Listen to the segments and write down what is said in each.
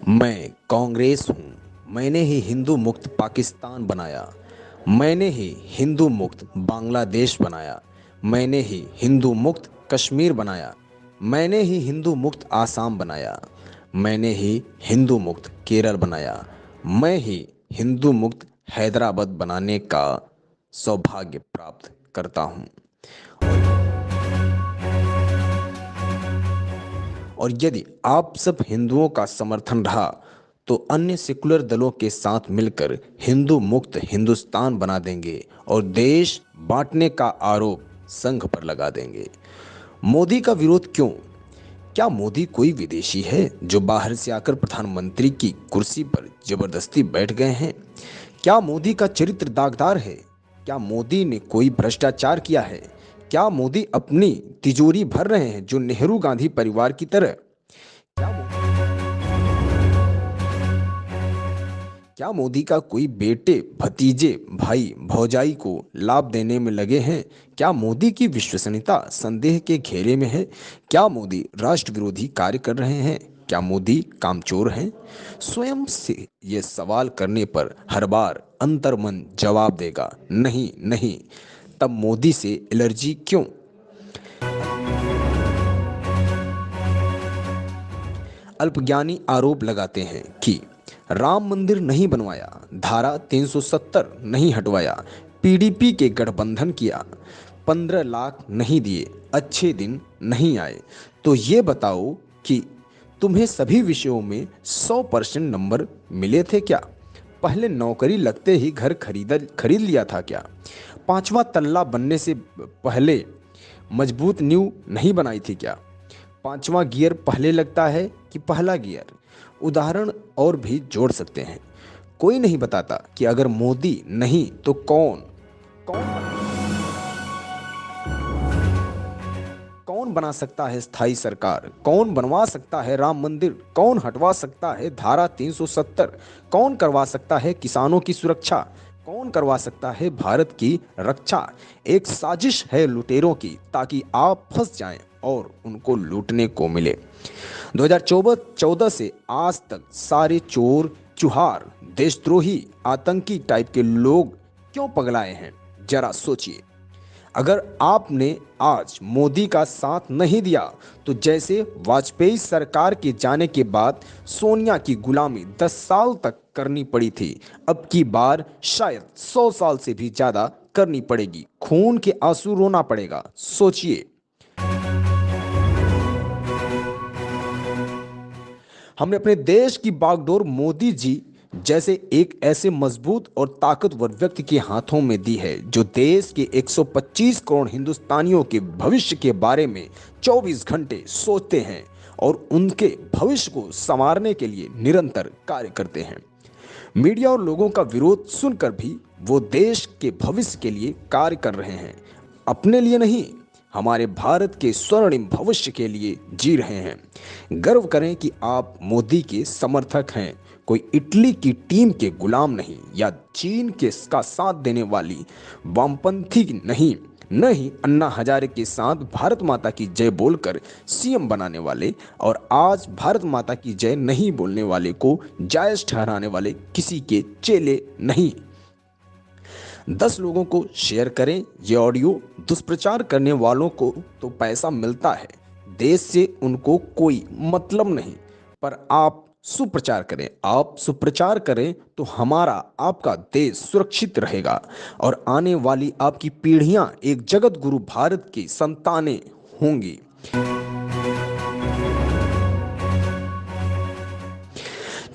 मैं कांग्रेस हूँ। मैंने ही हिंदू मुक्त पाकिस्तान बनाया। मैंने ही हिंदू मुक्त बांग्लादेश बनाया। मैंने ही हिंदू मुक्त कश्मीर बनाया। मैंने ही हिंदू मुक्त आसाम बनाया। मैंने ही हिंदू मुक्त केरल बनाया। मैं ही हिंदू मुक्त हैदराबाद बनाने का सौभाग्य प्राप्त करता हूँ। और यदि आप सब हिंदुओं का समर्थन रहा तो अन्य सेकुलर दलों के साथ मिलकर हिंदू मुक्त हिंदुस्तान बना देंगे और देश बांटने का आरोप संघ पर लगा देंगे। मोदी का विरोध क्यों? क्या मोदी कोई विदेशी है जो बाहर से आकर प्रधानमंत्री की कुर्सी पर जबरदस्ती बैठ गए हैं? क्या मोदी का चरित्र दागदार है? क्या मोदी ने कोई भ्रष्टाचार किया है? क्या मोदी अपनी तिजोरी भर रहे हैं जो नेहरू गांधी परिवार की तरह? क्या क्या मोदी का कोई बेटे, भतीजे, भाई, भौजाई को लाभ देने में लगे हैं? क्या मोदी की विश्वसनीयता संदेह के घेरे में है? क्या मोदी राष्ट्र विरोधी कार्य कर रहे हैं? क्या मोदी कामचोर हैं? स्वयं से ये सवाल करने पर हर बार अंतर्मन जवाब देगा, नहीं नहीं। तब मोदी से एलर्जी क्यों? अल्पज्ञानी आरोप लगाते हैं कि राम मंदिर नहीं बनवाया, धारा 370 नहीं हटवाया, पीडीपी के गठबंधन किया, 15 लाख नहीं दिए, अच्छे दिन नहीं आए। तो ये बताओ कि तुम्हें सभी विषयों में 100% नंबर मिले थे क्या? पहले नौकरी लगते ही घर खरीद लिया था क्या? पांचवा तल्ला बनने से पहले मजबूत नींव नहीं बनाई थी क्या? पांचवा गियर पहले लगता है कि पहला गियर? उदाहरण और भी जोड़ सकते हैं। कोई नहीं बताता कि अगर मोदी नहीं तो कौन कौन कौन बना सकता है स्थायी सरकार? कौन बनवा सकता है राम मंदिर? कौन हटवा सकता है धारा 370? कौन करवा सकता है किसानों की सुरक्षा? कौन करवा सकता है भारत की रक्षा? एक साजिश है लुटेरों की ताकि आप फंस जाएं और उनको लूटने को मिले। 2014 से आज तक सारे चोर, चुहार, देशद्रोही, आतंकी टाइप के लोग क्यों पगलाए हैं? जरा सोचिए। अगर आपने आज मोदी का साथ नहीं दिया तो जैसे वाजपेयी सरकार के जाने के बाद सोनिया की गुलामी 10 साल तक करनी पड़ी थी, अब की बार शायद 100 साल से भी ज्यादा करनी पड़ेगी। खून के आंसू रोना पड़ेगा। सोचिए। हमने अपने देश की बागडोर मोदी जी जैसे एक ऐसे मजबूत और ताकतवर व्यक्ति के हाथों में दी है जो देश के 125 करोड़ हिंदुस्तानियों के भविष्य के बारे में 24 घंटे सोचते हैं और उनके भविष्य को संवारने के लिए निरंतर कार्य करते हैं। मीडिया और लोगों का विरोध सुनकर भी वो देश के भविष्य के लिए कार्य कर रहे हैं, अपने लिए नहीं, हमारे भारत के स्वर्णिम भविष्य के लिए जी रहे हैं। गर्व करें कि आप मोदी के समर्थक हैं, कोई इटली की टीम के गुलाम नहीं या चीन के का साथ देने वाली वामपंथी नहीं, न ही अन्ना हजारे के साथ भारत माता की जय बोलकर सीएम बनाने वाले और आज भारत माता की जय नहीं बोलने वाले को जायज ठहराने वाले किसी के चेले नहीं। 10 लोगों को शेयर करें ये ऑडियो। दुष्प्रचार करने वालों को तो पैसा मिलता है, देश से उनको कोई मतलब नहीं, पर आप सुप्रचार करें। आप सुप्रचार करें तो हमारा आपका देश सुरक्षित रहेगा और आने वाली आपकी पीढ़ियां एक जगत गुरु भारत की संतानें होंगी।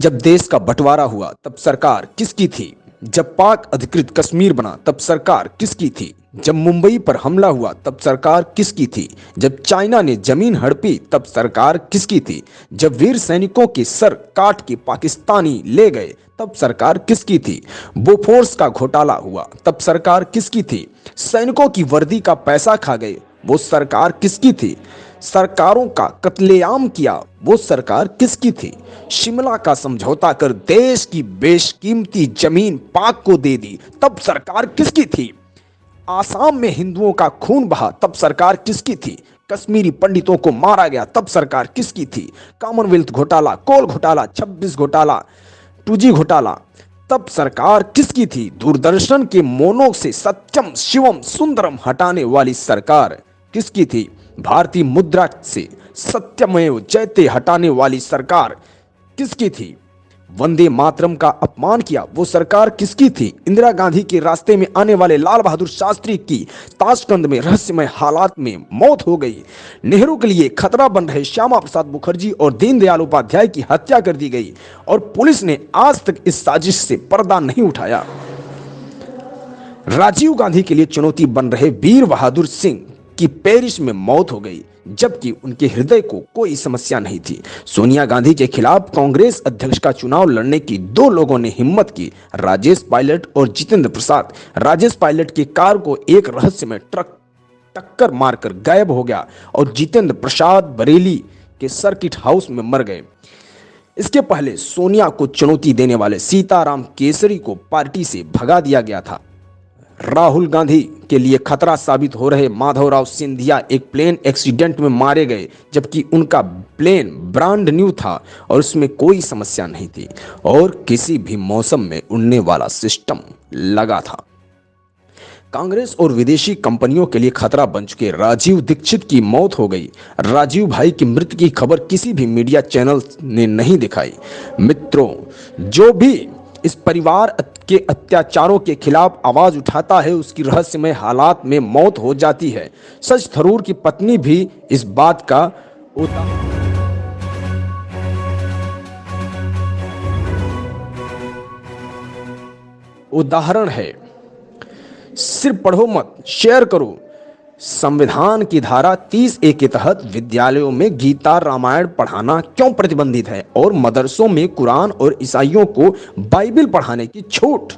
जब देश का बंटवारा हुआ तब सरकार किसकी थी? जब पाक अधिकृत कश्मीर बना तब सरकार किसकी थी? जब मुंबई पर हमला हुआ तब सरकार किसकी थी? जब चाइना ने जमीन हड़पी तब सरकार किसकी थी? जब वीर सैनिकों के सर काट के पाकिस्तानी ले गए तब सरकार किसकी थी? बोफोर्स का घोटाला हुआ तब सरकार किसकी थी? सैनिकों की वर्दी का पैसा खा गए, वो सरकार किसकी थी? सरकारों का कत्लेआम किया, वो सरकार किसकी थी? शिमला का समझौता कर देश की बेशकीमती जमीन पाक को दे दी, तब सरकार किसकी थी? आसाम में हिंदुओं का खून बहा, तब सरकार किसकी थी? कश्मीरी पंडितों को मारा गया, तब सरकार किसकी थी? कॉमनवेल्थ घोटाला, कोल घोटाला, 26 घोटाला, 2G घोटाला, तब सरकार किसकी थी? दूरदर्शन के मोनो से सत्यम शिवम सुंदरम हटाने वाली सरकार किसकी थी? भारतीय मुद्रा से सत्यमेव जयते हटाने वाली सरकार किसकी थी? वंदे मातरम का अपमान किया, वो सरकार किसकी थी? इंदिरा गांधी के रास्ते में आने वाले लाल बहादुर शास्त्री की ताशकंद में रहस्यमय हालात में मौत हो गई। नेहरू के लिए खतरा बन रहे श्यामा प्रसाद मुखर्जी और दीनदयाल उपाध्याय की हत्या कर दी गई और पुलिस ने आज तक इस साजिश से पर्दा नहीं उठाया। राजीव गांधी के लिए चुनौती बन रहे वीर बहादुर सिंह की पेरिस में मौत हो गई, जबकि उनके हृदय को कोई समस्या नहीं थी। सोनिया गांधी के खिलाफ कांग्रेस अध्यक्ष का चुनाव लड़ने की दो लोगों ने हिम्मत की, राजेश पायलट और जितेंद्र प्रसाद। राजेश पायलट की कार को एक रहस्यमय ट्रक टक्कर मारकर गायब हो गया और जितेंद्र प्रसाद बरेली के सर्किट हाउस में मर गए। इसके पहले सोनिया को चुनौती देने वाले सीताराम केसरी को पार्टी से भगा दिया गया था। राहुल गांधी के लिए खतरा साबित हो रहे माधवराव सिंधिया एक प्लेन एक्सीडेंट में मारे गए, जबकि उनका प्लेन ब्रांड न्यू था और उसमें कोई समस्या नहीं थी और किसी भी मौसम में उड़ने वाला सिस्टम लगा था। कांग्रेस और विदेशी कंपनियों के लिए खतरा बन चुके राजीव दीक्षित की मौत हो गई। राजीव भाई की मृत्यु की खबर किसी भी मीडिया चैनल ने नहीं दिखाई। मित्रों, जो भी इस परिवार के अत्याचारों के खिलाफ आवाज उठाता है, उसकी रहस्यमय हालात में मौत हो जाती है। सच थरूर की पत्नी भी इस बात का उदाहरण है। सिर्फ पढ़ो मत, शेयर करो। संविधान की धारा 30A के तहत विद्यालयों में गीता रामायण पढ़ाना क्यों प्रतिबंधित है और मदरसों में कुरान और ईसाइयों को बाइबल पढ़ाने की छूट?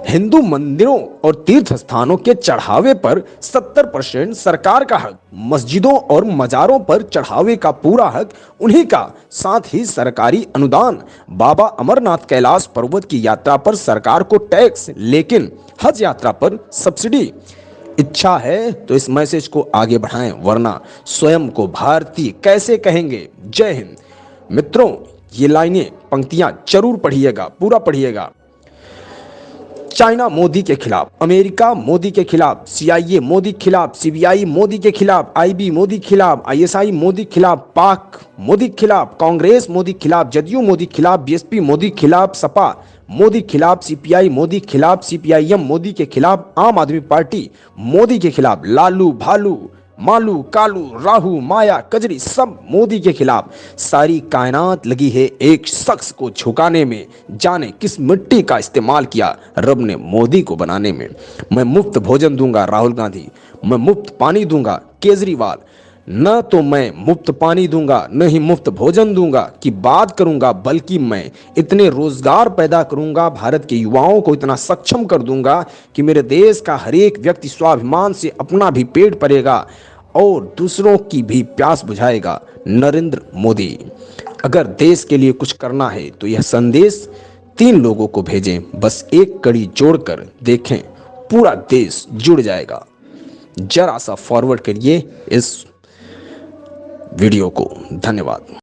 हिंदू मंदिरों और तीर्थ स्थानों के चढ़ावे पर 70% सरकार का हक, मस्जिदों और मजारों पर चढ़ावे का पूरा हक उन्हीं का, साथ ही सरकारी अनुदान। बाबा अमरनाथ कैलाश पर्वत की यात्रा पर सरकार को टैक्स, लेकिन हज यात्रा पर सब्सिडी। इच्छा है तो इस मैसेज को आगे बढ़ाएं, वरना स्वयं को भारतीय कैसे कहेंगे? जय हिंद। मित्रों, ये लाइनें, पंक्तियां जरूर पढ़िएगा, पूरा पढ़िएगा। चाइना मोदी के खिलाफ, अमेरिका मोदी के खिलाफ, CIA मोदी के खिलाफ, CBI मोदी के खिलाफ, IB मोदी के खिलाफ, ISI मोदी के खिलाफ, पाक मोदी के खिलाफ, कांग्रेस मोदी के खिलाफ, जदयू मोदी के खिलाफ, BSP मोदी के खिलाफ, सपा मोदी के खिलाफ, CPI मोदी के खिलाफ, CPIM मोदी के खिलाफ, आम आदमी पार्टी मोदी के खिलाफ, लालू भालू मालू कालू राहू माया कजरी सब मोदी के खिलाफ। सारी कायनात लगी है एक शख्स को झुकाने में, जाने किस मिट्टी का इस्तेमाल किया रब ने मोदी को बनाने में। मैं मुफ्त भोजन दूंगा राहुल गांधी, मैं मुफ्त पानी दूंगा केजरीवाल, न तो मैं मुफ्त पानी दूंगा न ही मुफ्त भोजन दूंगा की बात करूंगा, बल्कि मैं इतने रोजगार पैदा करूंगा, भारत के युवाओं को इतना सक्षम कर दूंगा कि मेरे देश का हर एक व्यक्ति स्वाभिमान से अपना भी पेट भरेगा और दूसरों की भी प्यास बुझाएगा। नरेंद्र मोदी। अगर देश के लिए कुछ करना है तो यह संदेश 3 लोगों को भेजें, बस एक कड़ी जोड़कर देखें, पूरा देश जुड़ जाएगा। जरा सा फॉरवर्ड करिए इस वीडियो को। धन्यवाद।